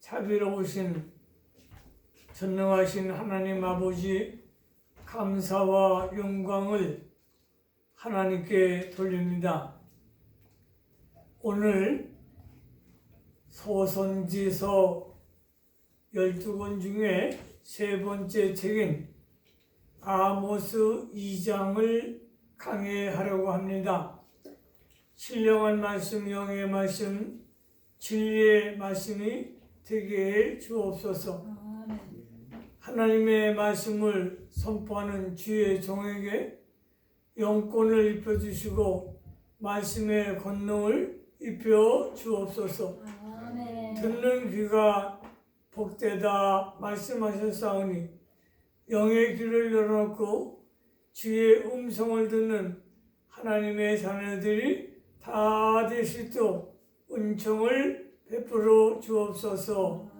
자비로우신 전능하신 하나님 아버지, 감사와 영광을 하나님께 돌립니다. 오늘 소선지서 12권 중에 세 번째 책인 아모스 2장을 강해하려고 합니다. 신령한 말씀, 영의 말씀, 진리의 말씀이 되게 해 주옵소서. 하나님의 말씀을 선포하는 주의 종에게 영권을 입혀주시고 말씀의 권능을 입혀 주옵소서. 듣는 귀가 복되다 말씀하셨사오니 영의 귀를 열어놓고 주의 음성을 듣는 하나님의 자녀들이 다 될 수 있도록 은총을 베풀어 주옵소서.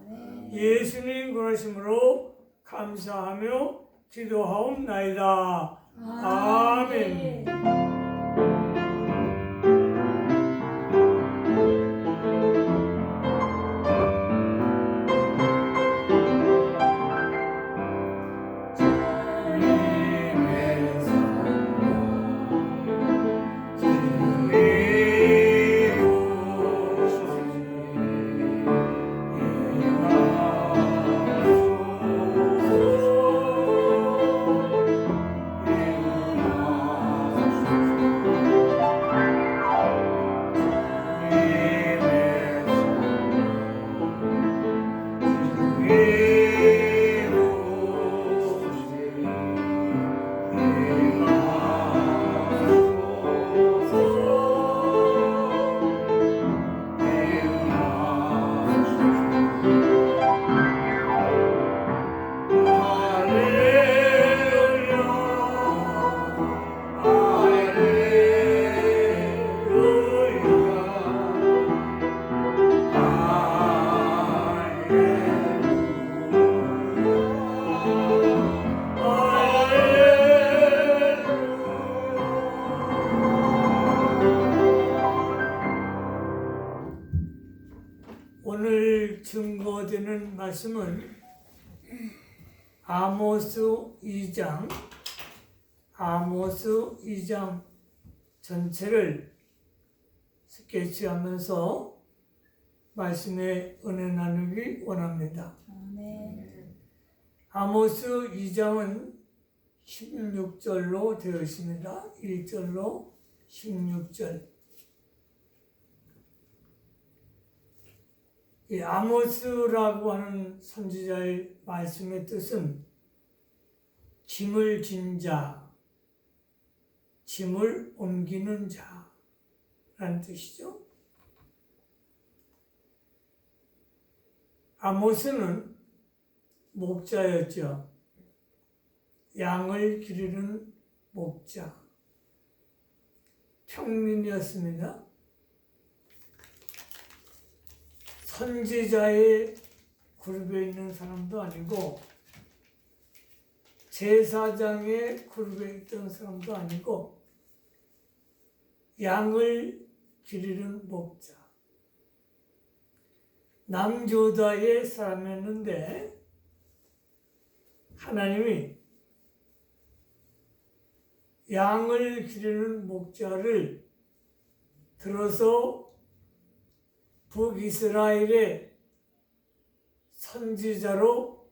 예수님 그러심으로 감사하며 기도하옵나이다. 아멘. 오늘 증거되는 말씀은 아모스 2장 전체를 스케치하면서 말씀의 은혜 나누기 원합니다. 아모스 2장은 16절로 되어 있습니다. 1절로 16절. 이 아모스라고 하는 선지자의 말씀의 뜻은 짐을 진 자, 짐을 옮기는 자라는 뜻이죠. 아모스는 목자였죠. 양을 기르는 목자, 평민이었습니다. 선지자의 그룹에 있는 사람도 아니고 제사장의 그룹에 있던 사람도 아니고 양을 기르는 목자, 남조다의 사람이었는데 하나님이 양을 기르는 목자를 들어서 북이스라엘의 선지자로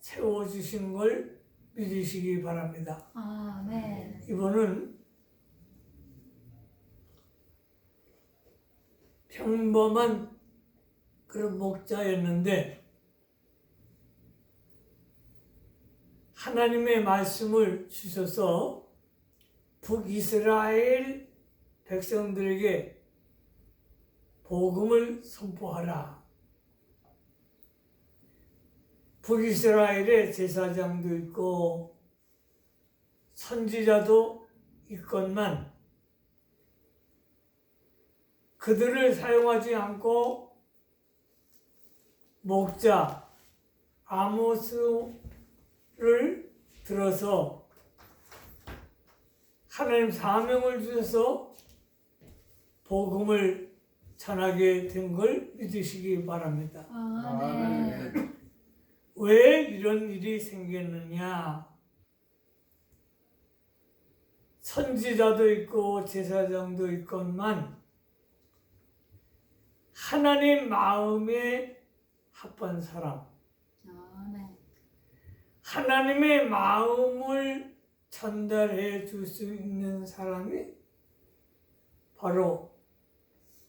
세워주신 걸 믿으시기 바랍니다. 아멘. 이분은 평범한 그런 목자였는데 하나님의 말씀을 주셔서 북이스라엘 백성들에게 복음을 선포하라. 북이스라엘에 제사장도 있고 선지자도 있건만 그들을 사용하지 않고 목자 아모스를 들어서 하나님 사명을 주셔서 복음을 전하게 된 걸 믿으시기 바랍니다. 아멘. 왜 이런 일이 생겼느냐? 선지자도 있고 제사장도 있건만 하나님 마음에 합한 사람, 아멘. 하나님의 마음을 전달해 줄 수 있는 사람이 바로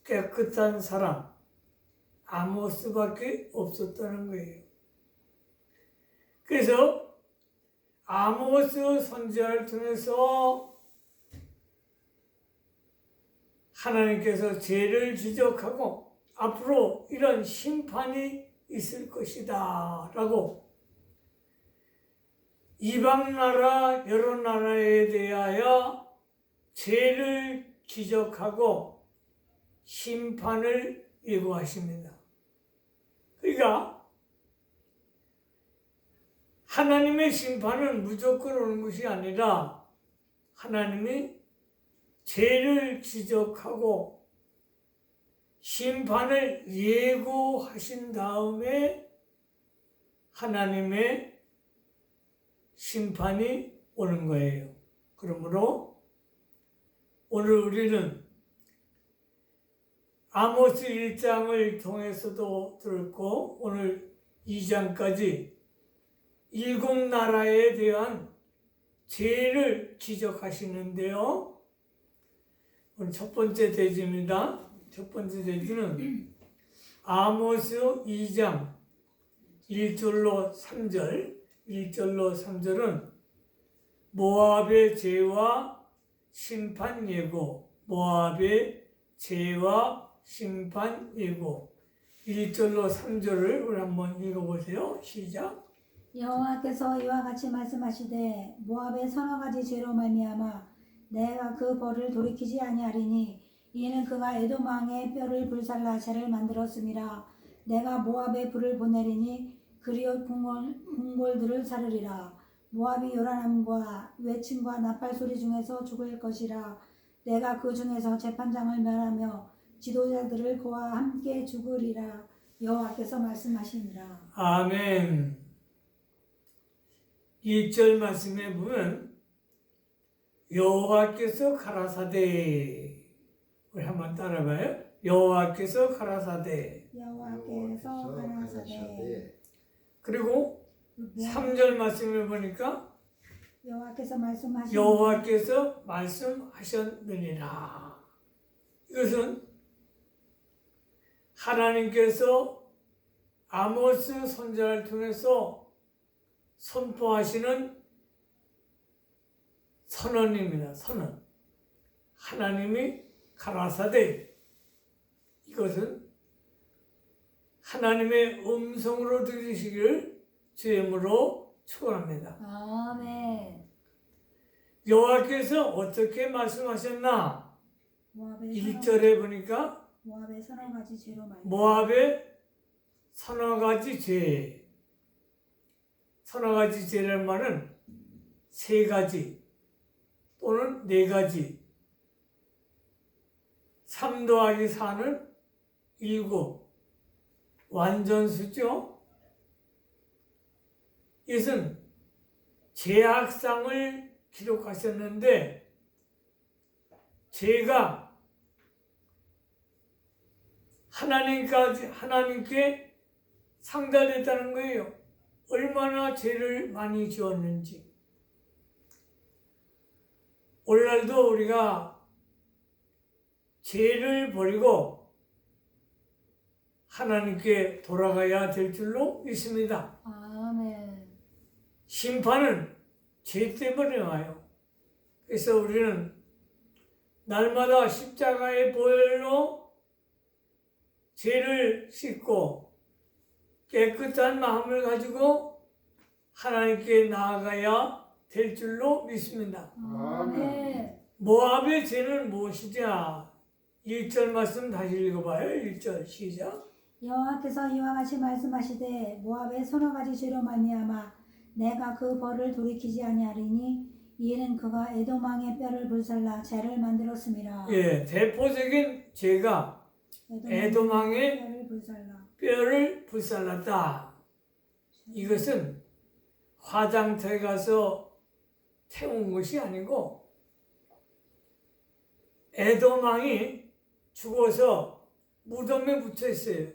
깨끗한 사람 아모스밖에 없었다는 거예요. 그래서 아모스 선지자를 통해서 하나님께서 죄를 지적하고 앞으로 이런 심판이 있을 것이다 라고 이방 나라 여러 나라에 대하여 죄를 지적하고 심판을 예고하십니다. 그러니까 하나님의 심판은 무조건 오는 것이 아니라 하나님이 죄를 지적하고 심판을 예고하신 다음에 하나님의 심판이 오는 거예요. 그러므로 오늘 우리는 아모스 1장을 통해서도 들었고 오늘 2장까지 7 나라에 대한 죄를 지적하시는데요. 오늘 첫 번째 대지입니다. 첫 번째 대지는 아모스 2장 1절로 3절 1절로 3절은 모압의 죄와 심판 예고, 모압의 죄와 심판 예고. 1절로 3절을 우리 한번 읽어보세요. 시작. 여호와께서 이와 같이 말씀하시되 모압의 서너 가지 죄로 말미암아 내가 그 벌을 돌이키지 아니하리니 이는 그가 에돔 왕의 뼈를 불살라 죄를 만들었음이라. 내가 모압에 불을 보내리니 그리옷 궁궐들을 사르리라. 모압이 요란함과 외침과 나팔 소리 중에서 죽을 것이라. 내가 그 중에서 재판장을 멸하며 지도자들을 그와 함께 죽으리라. 여호와께서 말씀하시니라. 아멘. 1절 말씀에 보면 여호와께서 가라사대, 우리 한번 따라봐요. 여호와께서 가라사대. 여호와께서 가라사대. 그리고 3절 말씀을 보니까 여호와께서 말씀하시니 여호와께서 말씀하셨느니라. 이것은 하나님께서 아모스 선지자를 통해서 선포하시는 선언입니다. 선언. 하나님이 가라사대. 이것은 하나님의 음성으로 들으시기를 주임으로 축원합니다. 아멘. 여호와께서 어떻게 말씀하셨나? 1절에 보니까 모압의 서너 가지 죄로 말미암아 모압의 서너 가지 죄. 서너 가지 죄라는 말은 3가지 또는 4가지. 3 더하기 4는 7. 완전수죠. 이것은 죄악상을 기록하셨는데 죄가 하나님께 상달됐다는 거예요. 얼마나 죄를 많이 지었는지. 오늘날도 우리가 죄를 버리고 하나님께 돌아가야 될 줄로 믿습니다. 아멘. 심판은 죄 때문에 와요. 그래서 우리는 날마다 십자가의 보혈로 죄를 씻고 깨끗한 마음을 가지고 하나님께 나아가야 될 줄로 믿습니다. 아멘. 모압의 죄는 무엇이냐? 1절 말씀 다시 읽어봐요. 1절 시작. 여호와께서 이와 같이 말씀하시되 모압의 서너 가지 죄로 말미암아 내가 그 벌을 돌이키지 아니하리니 이는 그가 에돔 왕의 뼈를 불살라 죄를 만들었음이라. 예, 대표적인 죄가 에돔왕의 뼈를 불살라. 뼈를 불살랐다. 이것은 화장터에 가서 태운 것이 아니고 에돔왕이 죽어서 무덤에 묻혀 있어요.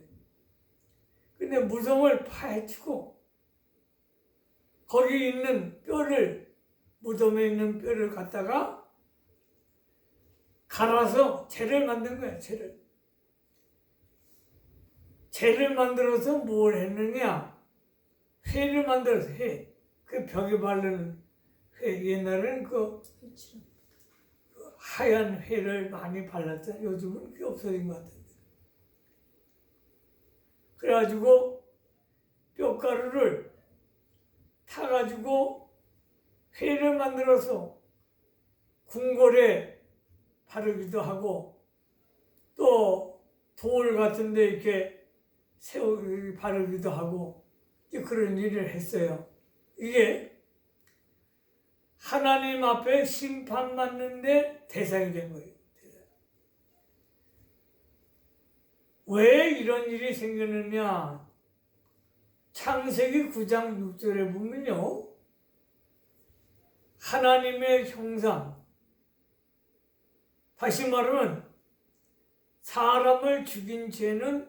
근데 무덤을 파헤치고 거기 있는 뼈를, 무덤에 있는 뼈를 갖다가 갈아서 재를 만든 거야. 재를 만들어서 뭘 했느냐? 회를 만들어서 회. 그 벽에 바르는 회. 옛날에는 그 하얀 회를 많이 발랐잖아요. 요즘은 그게 없어진 것 같은데. 그래가지고 뼈가루를 타가지고 회를 만들어서 궁궐에 바르기도 하고 또 돌 같은 데 이렇게 바르기도 하고 그런 일을 했어요. 이게 하나님 앞에 심판받는데 대상이 된 거예요. 왜 이런 일이 생겼느냐? 창세기 9장 6절에 보면요. 하나님의 형상, 다시 말하면 사람을 죽인 죄는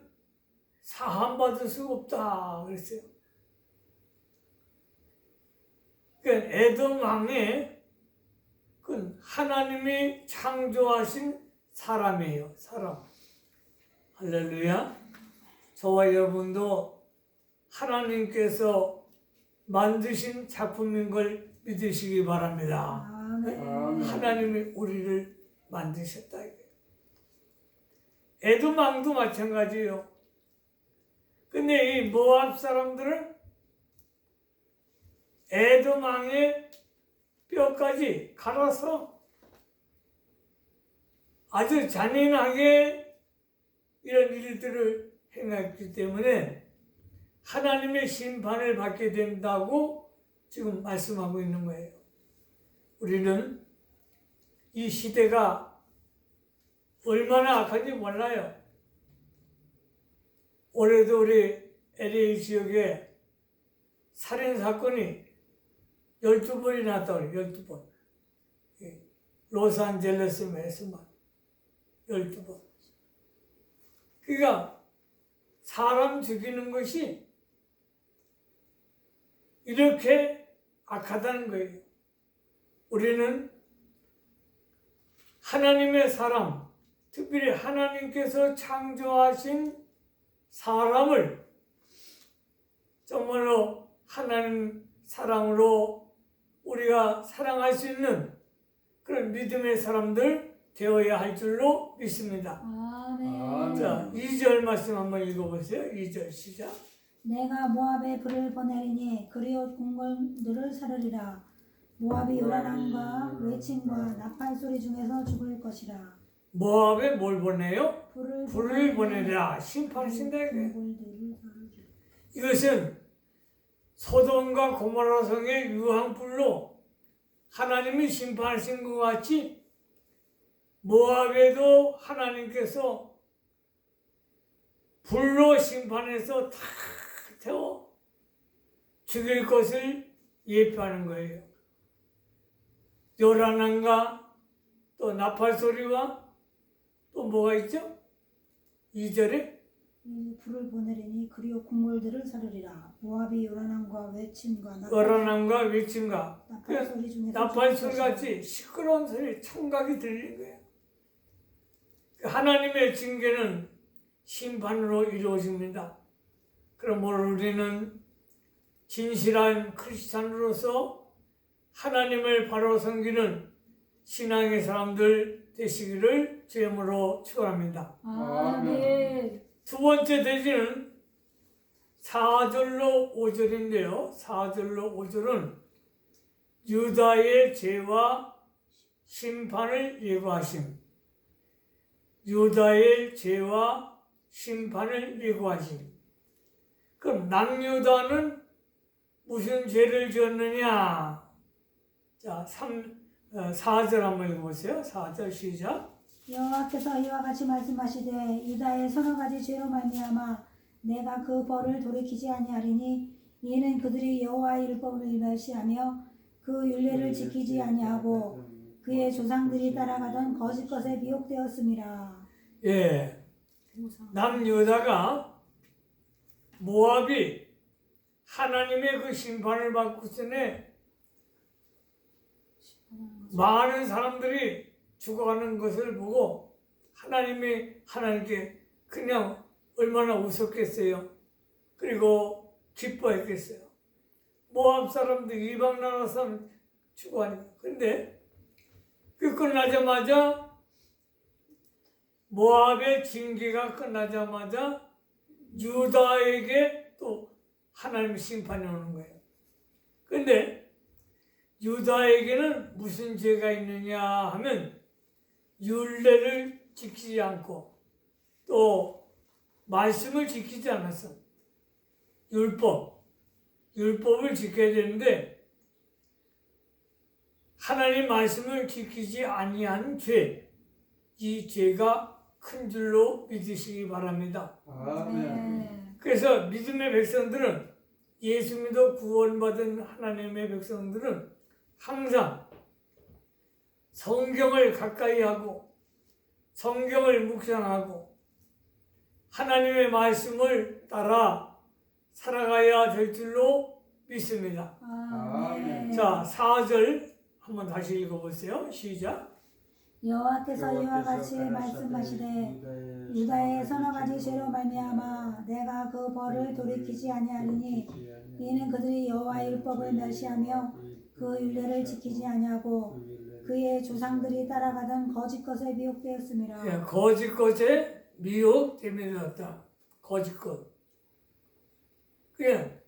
사함받을 수가 없다 그랬어요. 그러니까 에돔 왕의 그 하나님이 창조하신 사람이에요. 사람. 할렐루야. 저와 여러분도 하나님께서 만드신 작품인 걸 믿으시기 바랍니다. 아멘. 하나님이 우리를 만드셨다. 에돔 왕도 마찬가지예요. 근데 이 모압 사람들은 에돔 왕의 뼈까지 갈아서 아주 잔인하게 이런 일들을 행했기 때문에 하나님의 심판을 받게 된다고 지금 말씀하고 있는 거예요. 우리는 이 시대가 얼마나 악한지 몰라요. 올해도 우리 LA 지역에 살인사건이 12번이 났다 그래요. 12번. 로스앤젤레스에서만 12번. 그러니까 사람 죽이는 것이 이렇게 악하다는 거예요. 우리는 하나님의 사람, 특별히 하나님께서 창조하신 사람을 정말로 하나님 사랑으로 우리가 사랑할 수 있는 그런 믿음의 사람들 되어야 할 줄로 믿습니다. 아멘. 자, 2절 말씀 한번 읽어보세요. 2절 시작. 내가 모압에 불을 보내리니 그리옷 궁궐들을 사르리라. 모압이 요란함과 외침과 나팔 소리 중에서 죽을 것이라. 모압에 뭘 보내요? 불을 보내라. 심판하신다. 궁궐들을 사르리라. 이것은 소돔과 고모라 성의 유황불로 하나님이 심판하신 것 같이 모압에도 하나님께서 불로 심판해서 다 태워 죽일 것을 예표하는 거예요. 요란함과 또 나팔 소리와 또 뭐가 있죠? 2절에 불을 보내리니 그리옷 궁궐들을 사르리라. 모압이 요란함과 외침과 요란함과 외침과 나팔 소리 중에서 나팔 죽을 소리 것이라. 같이 시끄러운 소리, 청각이 들리는 거예요. 하나님의 징계는 심판으로 이루어집니다. 그러므로 우리는 진실한 크리스찬으로서 하나님을 바로 섬기는 신앙의 사람들 되시기를 주님으로 축원합니다. 아멘. 두 번째 대지는 4절로 5절인데요. 4절로 5절은 유다의 죄와 심판을 예고하심. 유다의 죄와 심판을 예고하심. 그럼 남유다는 무슨 죄를 지었느냐? 자, 4절 한번 읽어보세요. 4절 시작. 여호와께서 이와 같이 말씀하시되 유다의 서너 가지 죄로 말미암아 내가 그 벌을 돌이키지 아니하리니 이는 그들이 여호와의 율법을 멸시하며 그 율례를 지키지 아니하고 그의 조상들이 따라가던 거짓 것에 미혹되었음이라. 예, 남유다가 모압이 하나님의 그 심판을 받고 전에 많은 사람들이 죽어가는 것을 보고 하나님께 그냥 얼마나 웃었겠어요. 그리고 기뻐했겠어요. 모압 사람들, 이방 나라 사람 죽어가니까. 근데 그 끝나자마자 모압의 징계가 끝나자마자 유다에게 또 하나님 심판이 오는 거예요. 근데 유다에게는 무슨 죄가 있느냐 하면 율례를 지키지 않고 또 말씀을 지키지 않았어. 율법을 지켜야 되는데 하나님 말씀을 지키지 아니한 죄, 이 죄가 큰 줄로 믿으시기 바랍니다. 아멘. 그래서 믿음의 백성들은, 예수 믿어 구원받은 하나님의 백성들은 항상 성경을 가까이 하고 성경을 묵상하고 하나님의 말씀을 따라 살아가야 될 줄로 믿습니다. 아멘. 자, 4절 한번 다시 읽어보세요. 시작. 여호와께서 이와 같이 말씀하시되 유다의 서너 가지 죄로 말미암아 내가 그 벌을 돌이키지 아니하리니 이는 그들이 여호와의 율법을 멸시하며 그 율례를 지키지 아니하고 그의 조상들이 따라가던 거짓 것에 미혹되었음이라. 예, 거짓 것에 미혹되었다. 거짓 것. 그냥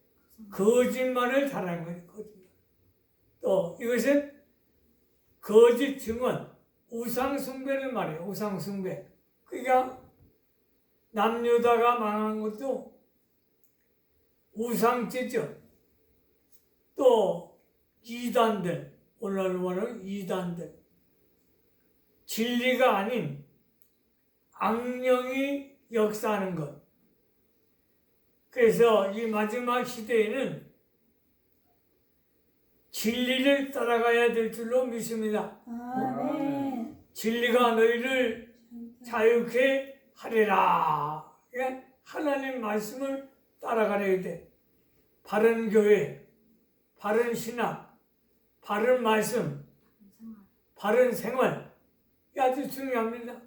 거짓말을 잘하는 거예요. 거짓말. 또 이것은 거짓 증언, 우상 숭배를 말해요. 우상 숭배. 그러니까 남유다가 망한 것도 우상죄죠. 또 이단들, 오늘날로 말하는 이단들, 진리가 아닌 악령이 역사하는 것. 그래서 이 마지막 시대에는 진리를 따라가야 될 줄로 믿습니다. 아멘. 진리가 너희를 자유케 하리라. 그러니까 하나님 말씀을 따라가야 돼. 바른 교회, 바른 신학, 바른 말씀, 바른 생활, 이 아주 중요합니다.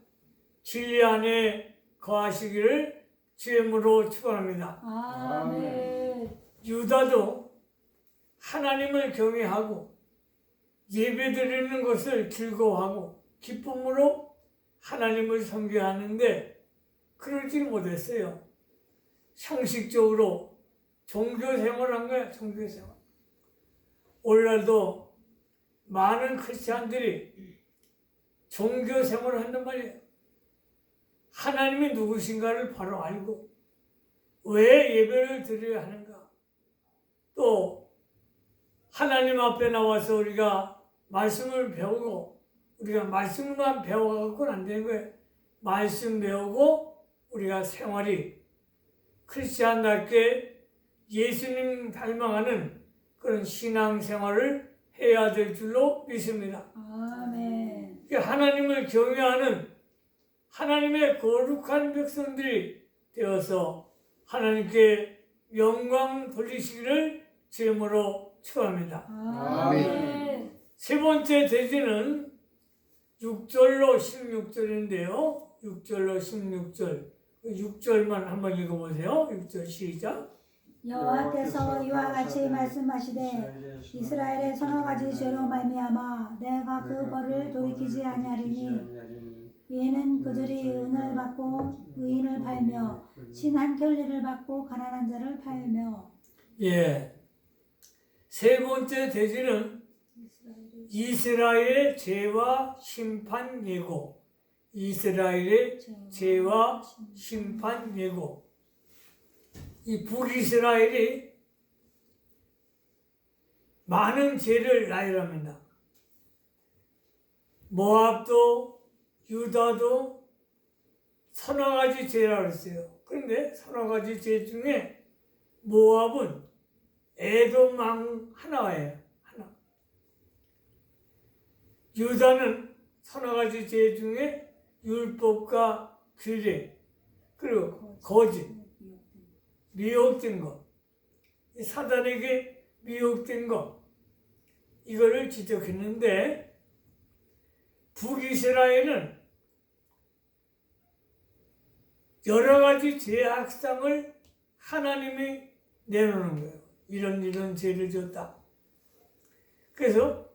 진리 안에 거하시기를 주임으로 축원합니다. 아멘. 유다도 하나님을 경외하고 예배드리는 것을 즐거워하고 기쁨으로 하나님을 섬겨하는데 그러지 못했어요. 형식적으로 종교생활한 거야. 종교생활. 오늘날도 많은 크리스찬들이 종교생활을 한단 말이에요. 하나님이 누구신가를 바로 알고 왜 예배를 드려야 하는가. 또 하나님 앞에 나와서 우리가 말씀을 배우고 우리가 말씀만 배워갖고는 안 되는 거예요. 말씀 배우고 우리가 생활이 크리스찬답게 예수님 닮아가는 그런 신앙생활을 해야 될 줄로 믿습니다. 아멘. 하나님을 경외하는 하나님의 거룩한 백성들이 되어서 하나님께 영광 돌리시기를 주임으로 축원합니다. 아멘. 세 번째 대지는 6절로 16절인데요. 6절로 16절. 6절만 한번 읽어보세요. 6절 시작. 여호와께서 이와 같이 말씀하시되 이스라엘의 서너 가지 죄로 말미암아 내가 그 벌을 돌이키지 아니하리니 이는 그들이 은을 받고 의인을 팔며 신한 결례를 받고 가난한 자를 팔며. 예. 세 번째 대지는 이스라엘의 죄와 심판 예고. 이스라엘의 죄와 심판 예고. 이 북이스라엘이 많은 죄를 나열합니다. 모압도 유다도 서너 가지 죄라고 그랬어요. 그런데 서너 가지 죄 중에 모압은 에돔 하나예요. 하나. 유다는 서너 가지 죄 중에 율법과 규례, 그리고 거짓, 미혹된 것, 사단에게 미혹된 것, 이거를 지적했는데, 북이스라엘은 여러 가지 죄악상을 하나님이 내놓는 거예요. 이런 죄를 졌다. 그래서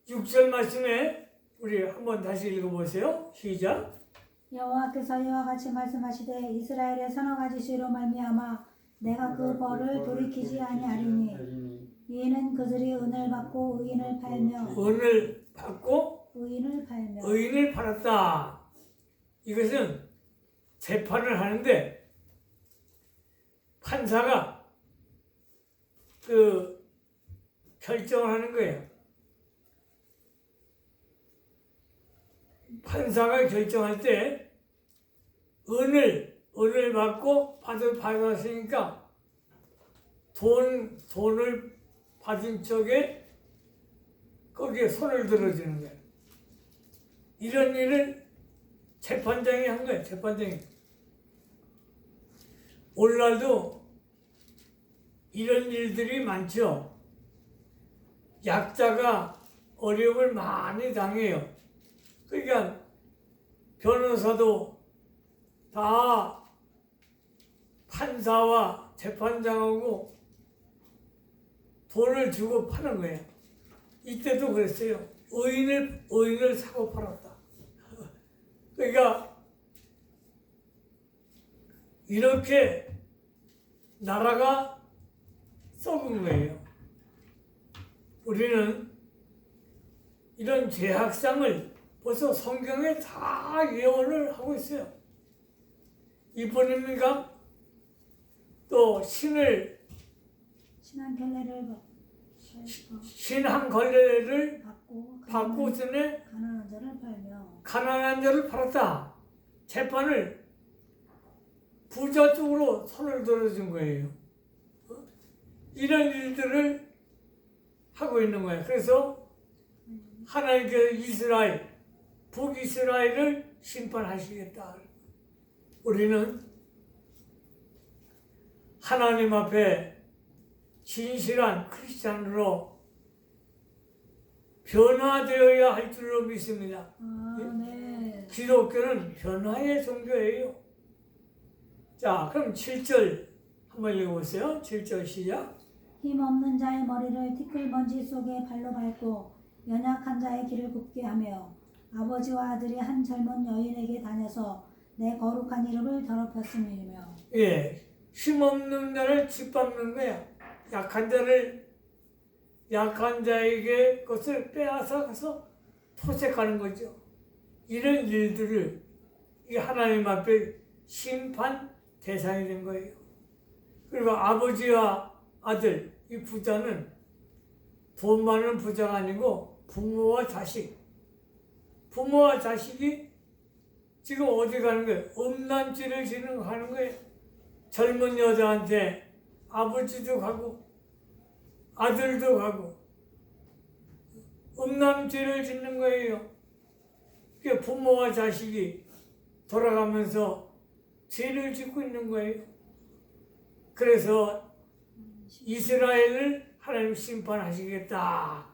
6절 말씀에 우리 한번 다시 읽어보세요. 시작. 여호와께서 이와 같이 말씀하시되 이스라엘의 서너 가지 죄로 말미암아 내가 그 벌을 돌이키지 아니하리니 이는 그들이 은을 받고 의인을 팔며 은을 받고 의인을 팔았다. 이것은 재판을 하는데 판사가 그 결정을 하는 거예요. 판사가 결정할 때 은을 받고 받았으니까 돈을 받은 쪽에 거기에 손을 들어주는 거예요. 이런 일을 재판장이 한 거예요. 재판장이. 오늘날도 이런 일들이 많죠. 약자가 어려움을 많이 당해요. 그러니까 변호사도 다 판사와 재판장하고 돈을 주고 파는 거예요. 이때도 그랬어요. 의인을 사고 팔았다. 그러니까 이렇게 나라가 썩은 거예요. 우리는 이런 죄악상을 벌써 성경에 다 예언을 하고 있어요. 이번입니까? 또 신한 걸레를 받고 전에 가난한 자를 팔았다. 재판을 부자 쪽으로 손을 들어준 거예요. 이런 일들을 하고 있는 거예요. 그래서 하나님께서 북이스라엘을 심판하시겠다. 우리는 하나님 앞에 진실한 크리스찬으로 변화되어야 할 줄로 믿습니다. 기독교는 변화의 종교예요. 자, 그럼 7절 한번 읽어보세요. 7절 시작. 힘없는 자의 머리를 티끌먼지 속에 발로 밟고 연약한 자의 길을 굽게 하며 아버지와 아들이 한 젊은 여인에게 다녀서 내 거룩한 이름을 더럽혔음이며. 예, 힘없는 자를 짓밟는 거야. 약한 자에게 그것을 빼앗아 가서 토색하는 거죠. 이런 일들을 이 하나님 앞에 심판 대상이 된 거예요. 그리고 아버지와 아들, 이 부자는 돈 많은 부자가 아니고 부모와 자식이 지금 어디 가는 거예요? 음란죄를 하는 거예요. 젊은 여자한테 아버지도 가고 아들도 가고 음란죄를 짓는 거예요. 그게 부모와 자식이 돌아가면서 죄를 짓고 있는 거예요. 그래서 이스라엘을 하나님 심판하시겠다.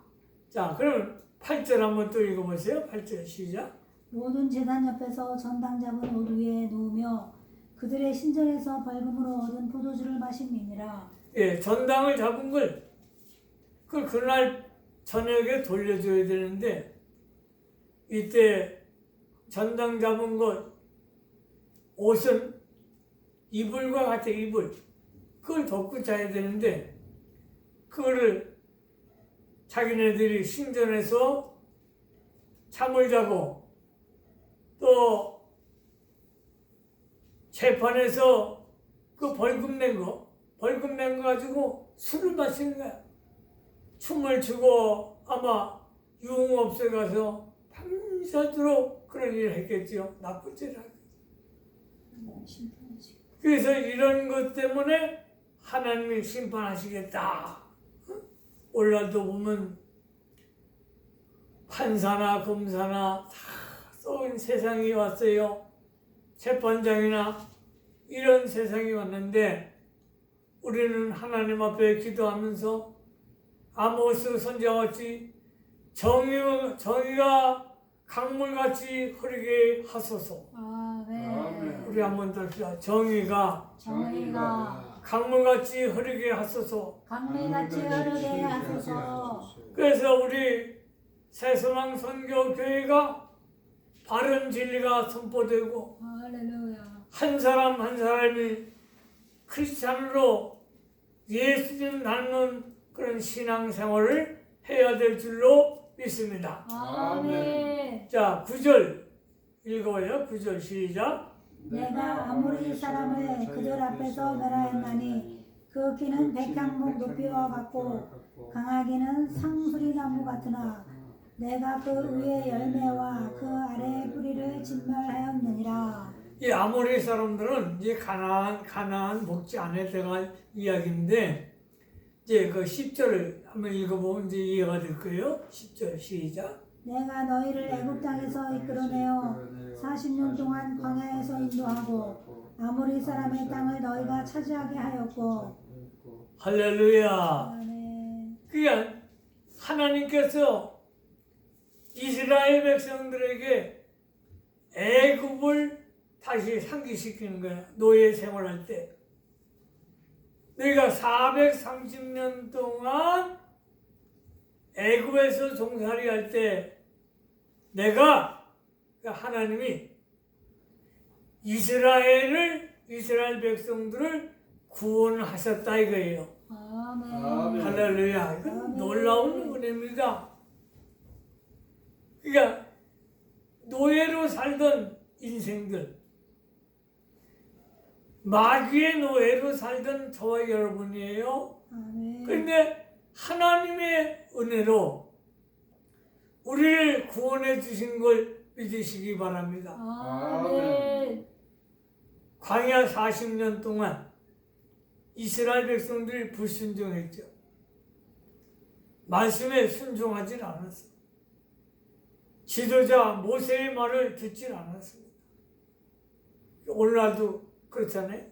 자, 그럼 8절 한번 또 읽어보세요. 8절 시작. 모든 제단 옆에서 전당 잡은 옷 위에 놓으며 그들의 신전에서 벌금으로 얻은 포도주를 마심이니라. 예, 전당을 잡은 걸 그날 저녁에 돌려줘야 되는데 이때 전당 잡은 것 옷은 이불과 같아. 이불 그걸 덮고 자야 되는데 그거를 자기네들이 신전에서 잠을 자고 또 재판에서 그 벌금 낸 거 가지고 술을 마시는 거야. 춤을 추고 아마 유흥업소에 가서 밤새도록 그런 일을 했겠죠. 나쁜 짓을 하겠죠. 심판하시고. 그래서 이런 것 때문에 하나님이 심판하시겠다. 오늘날도 보면 판사나 검사나 다 썩은 세상이 왔어요. 재판장이나 이런 세상이 왔는데 우리는 하나님 앞에 기도하면서 아모스 선지자같이 정의가 강물같이 흐르게 하소서. 아멘. 우리 한번 더 합시다. 정의가 정의가 강물같이 흐르게 하소서. 강물같이 흐르게 하소서. 그래서 우리 새소망 선교교회가 바른 진리가 선포되고 할렐루야. 한 사람 한 사람이 크리스찬으로 예수님 닮는 그런 신앙생활을 해야 될 줄로 믿습니다. 아멘. 자, 9절 읽어요. 9절 시작. 내가 아모리 사람을 그들 앞에서 멸하였나니 그 키는 백향목 높이와 같고 강하기는 상수리나무 같으나 내가 그 위에 열매와 그 아래의 뿌리를 진멸하였느니라. 이 아모리 사람들은 이제 가나안 복지 안에 들어갈 이야기인데 이제 그 10절을 한번 읽어보면 이제 이해가 될 거예요. 10절 시작. 내가 너희를 애굽 땅에서 이끌어내어 40년 동안 광야에서 인도하고 아모리 사람의 땅을 너희가 차지하게 하였고. 할렐루야. 아멘. 그러니까 하나님께서 이스라엘 백성들에게 애굽을 다시 상기시키는 거야. 노예 생활할 때. 너희가 430년 동안 애굽에서 종살이 할 때 내가 하나님이 이스라엘 백성들을 구원하셨다 이거예요. 아멘. 할렐루야. 이건 아멘. 놀라운 은혜입니다. 그러니까 노예로 살던 인생들, 마귀의 노예로 살던 저와 여러분이에요. 아멘. 그런데 하나님의 은혜로 우리를 구원해 주신 걸 믿으시기 바랍니다. 아멘. 광야 40년 동안 이스라엘 백성들이 불순종했죠. 말씀에 순종하지 않았어요. 지도자 모세의 말을 듣지 않았습니다. 오늘날도 그렇잖아요.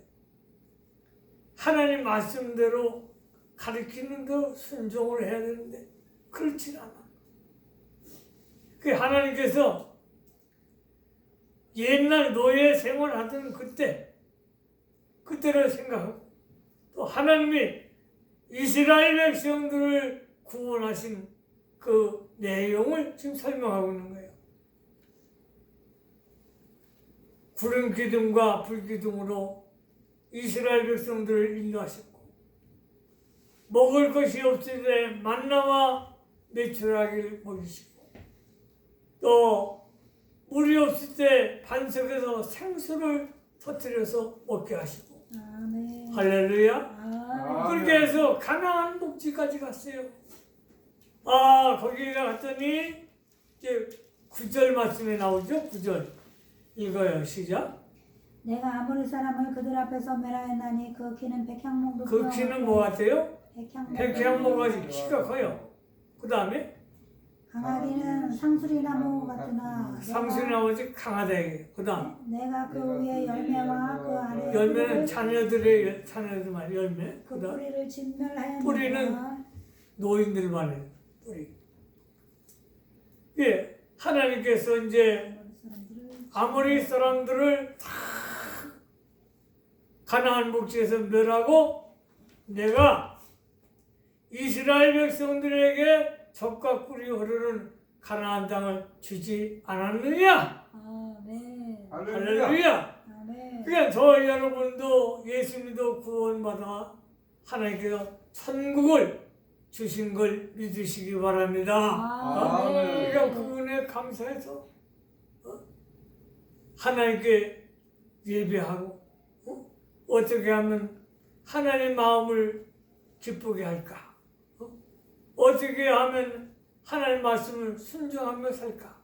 하나님 말씀대로 가르치는 대로 순종을 해야 되는데 그렇지 않아. 그 하나님께서 옛날 노예 생활하던 그때를 생각하고 또 하나님이 이스라엘 백성들을 구원하신 그 내용을 지금 설명하고 있는 거예요. 구름 기둥과 불 기둥으로 이스라엘 백성들을 인도하셨고 먹을 것이 없을 때 만나와 메추라기를 먹이시고 또 물이 없을 때 반석에서 생수를 터뜨려서 먹게 하시고 아멘. 할렐루야. 아멘. 그렇게 해서 가나안 복지까지 갔어요. 아, 거기가 갔더니 이제 9절 말씀에 나오죠. 9절 읽어요. 시작. 내가 아모리 사람을 그들 앞에서 멸하였나니 그 키는 백향목 높이와 그 키는 뭐 같아요? 백향목. 백향목까지 키가 커요. 그 다음에 강하기는 상수리나무 같으나 상수나무지 강하다 이게. 그 다음 내가 그 위에 열매와 그 아래의 열매는 뿌리를 자녀들 말 열매. 그 그 다음 뿌리를 진멸하였느니라. 뿌리는 노인들 말이에요. 뿌리. 예, 하나님께서 이제 아모리 사람들을 다 가나안 복지에서 멸하고 내가 이스라엘 백성들에게 젖과 꿀이 흐르는 가나안 땅을 주지 않았느냐? 아멘. 할렐루야. 아멘. 그러니까 저 여러분도 예수님도 구원받아 하나님께서 천국을 주신 걸 믿으시기 바랍니다. 아멘. 그러니까 그분에 감사해서 하나님께 예배하고 어떻게 하면 하나님 마음을 기쁘게 할까? 어떻게 하면 하나님 말씀을 순종하며 살까?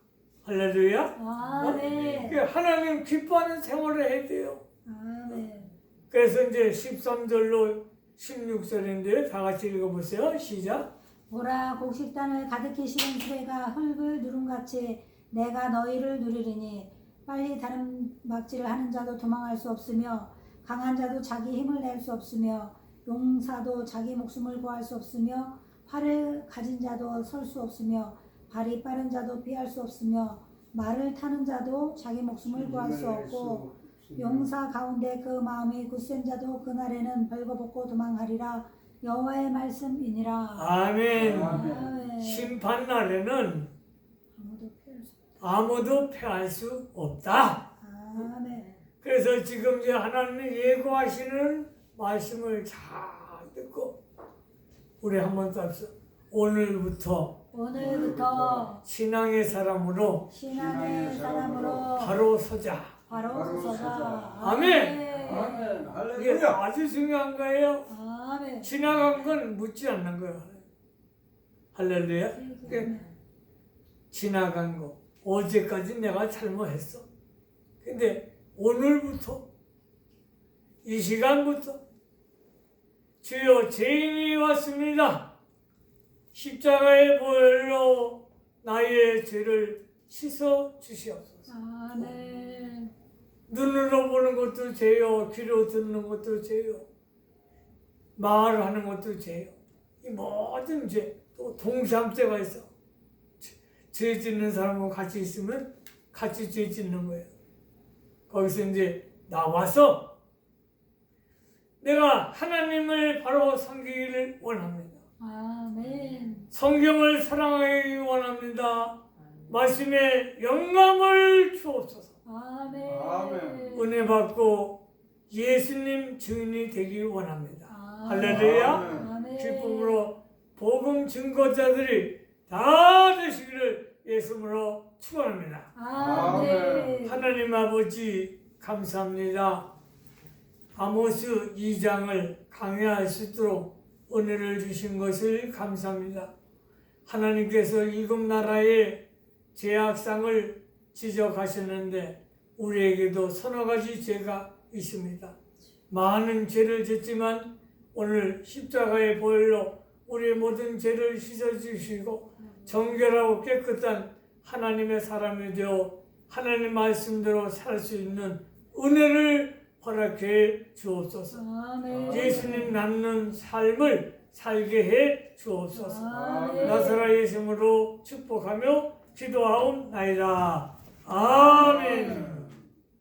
할렐루야. 아멘. 하나님 기뻐하는 생활을 해야 돼요. 아멘. 그래서 이제 13절로 16절인데 다 같이 읽어보세요. 시작. 보라 곡식단을 가득히 실은 수레가 흙을 누름같이 내가 너희를 누리리니 빨리 다른 막지를 하는 자도 도망할 수 없으며 강한 자도 자기 힘을 낼 수 없으며 용사도 자기 목숨을 구할 수 없으며 활을 가진 자도 설 수 없으며 발이 빠른 자도 피할 수 없으며 말을 타는 자도 자기 목숨을 구할 수 없고 용사 가운데 그 마음이 굳센 자도 그날에는 벌거벗고 도망하리라. 여호와의 말씀이니라. 아멘. 아멘. 심판 날에는 아무도 피할 수 없다. 아무도 패할 수 없다. 아멘. 그래서 지금 이제 하나님이 예고하시는 말씀을 잘 듣고 우리 한번 따라서 오늘부터 신앙의 사람으로 신앙의 사람으로 바로 서자. 바로 서자. 아멘. 아멘. 이게 할렐루야. 아주 중요한 거예요. 아멘. 지나간 건 묻지 않는 거예요. 할렐루야. 지나간 거. 어제까지 내가 잘못했어. 근데 오늘부터 이 시간부터 주여 죄인이 왔습니다. 십자가의 보혈로 나의 죄를 씻어 주시옵소서. 아멘. 눈으로 보는 것도 죄요, 귀로 듣는 것도 죄요, 말하는 것도 죄요. 이 모든 죄, 또 동삼죄가 있어. 죄 짓는 사람과 같이 있으면 같이 죄 짓는 거예요. 거기서 이제 나와서 내가 하나님을 바로 섬기기를 원합니다. 아멘. 성경을 사랑하기 원합니다. 말씀에 영감을 주옵소서. 아멘. 아멘. 은혜 받고 예수님 주인이 되길 원합니다. 아멘. 할렐루야. 아멘. 기쁨으로 복음 증거자들이 다 되시기를 예수님으로 축원합니다. 아멘. 하나님 아버지 감사합니다. 아모스 2장을 강해할 수 있도록 은혜를 주신 것을 감사합니다. 하나님께서 이국 나라의 죄악상을 지적하셨는데 우리에게도 서너 가지 죄가 있습니다. 많은 죄를 짓지만 오늘 십자가의 보혈로 우리의 모든 죄를 씻어주시고 정결하고 깨끗한 하나님의 사람이 되어 하나님 말씀대로 살 수 있는 은혜를 허락해 주옵소서. 아멘. 예수님 낳는 삶을 살게 해 주옵소서. 아멘. 나사렛 예수님으로 축복하며 기도하옵나이다. 아멘.